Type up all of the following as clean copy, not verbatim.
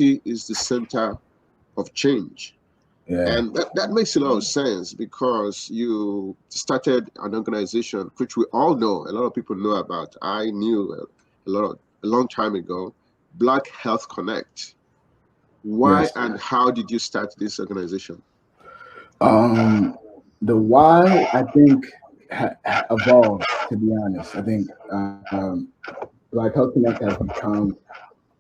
is the center of change. Yeah. And that makes a lot of sense, because you started an organization which we all know, a lot of people know about. I knew a long time ago, Black Health Connect. Why Yes. and how did you start this organization? The why, I think, evolved, to be honest. I think Black Health Connect has become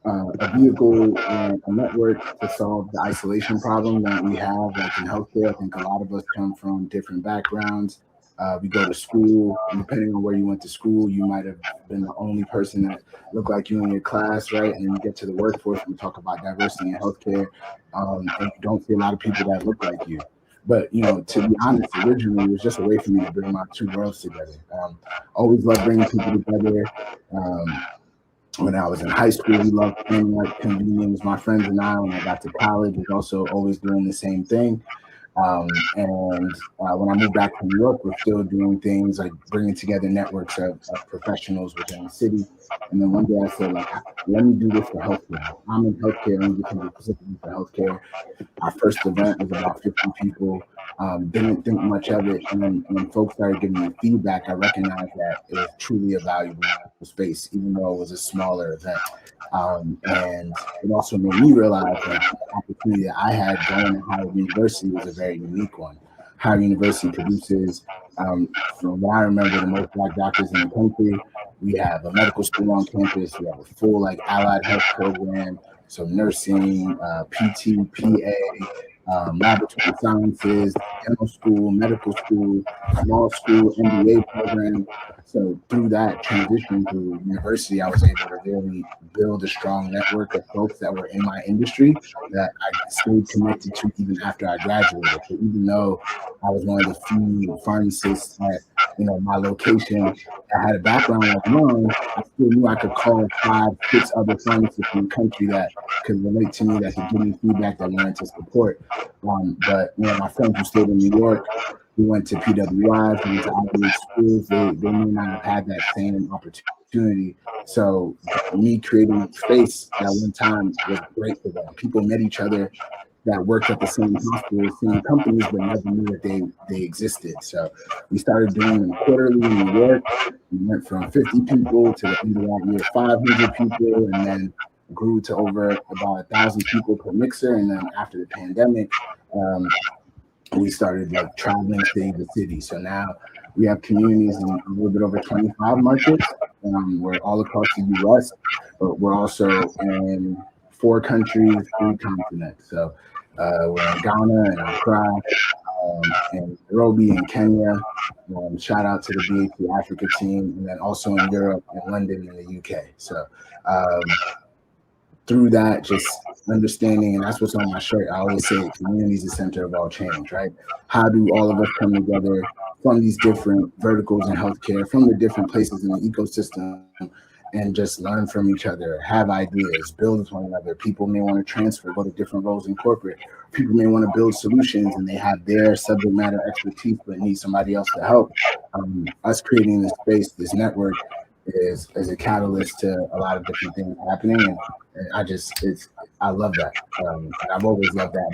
a vehicle and a network to solve the isolation problem that we have, like in healthcare. I think a lot of us come from different backgrounds. We go to school, and depending on where you went to school, you might have been the only person that looked like you in your class, right? And you get to the workforce, we talk about diversity in healthcare, and you don't see a lot of people that look like you. But, to be honest, originally it was just a way for me to bring my two worlds together. Always loved bringing people together. When I was in high school, we loved playing like convenience. My friends and I, when I got to college, was also always doing the same thing. And when I moved back to New York, we're still doing things like bringing together networks of professionals within the city. And then one day I said, like, let me do this for healthcare. I'm in healthcare, let me do something specifically for healthcare. Our first event was about 50 people. Didn't think much of it. And then when folks started giving me feedback, I recognized that it was truly a valuable space, even though it was a smaller event. And it also made me realize that the opportunity that I had going to Howard University was a very unique one. Howard University produces, from what I remember, the most Black doctors in the country. We have a medical school on campus. We have a full allied health program, so nursing, PT, PA, laboratory sciences, dental school, medical school, law school, MBA program. So through that transition through university, I was able to really build a strong network of folks that were in my industry that I stayed connected to even after I graduated. So even though I was one of the few pharmacists at my location that had a background like mine, I still knew I could call 5, 6 other pharmacists in the country that could relate to me, that could give me feedback, that wanted to support. But my friends who stayed in New York, who went to PWIs, who went to Ivy League schools, they may not have had that same opportunity. So me creating space at one time was great for them. People met each other that worked at the same hospitals, same companies, but never knew that they existed. So we started doing them quarterly in New York. We went from 50 people to the end of that year, 500 people, and then grew to over about 1,000 people per mixer. And then after the pandemic, we started traveling city to city. So now we have communities in a little bit over 25 markets. We're all across the US, but we're also in 4 countries, 3 continents. So we're in Ghana and Accra, and Nairobi in Kenya. Shout out to the BHC Africa team, and then also in Europe and London in the UK. So through that, just understanding, and that's what's on my shirt. I always say community is the center of all change, right? How do all of us come together from these different verticals in healthcare, from the different places in the ecosystem, and just learn from each other, have ideas, build with one another. People may want to transfer, go to different roles in corporate. People may want to build solutions and they have their subject matter expertise, but need somebody else to help. Us creating this space, this network, is a catalyst to a lot of different things happening, and I love that. I've always loved that.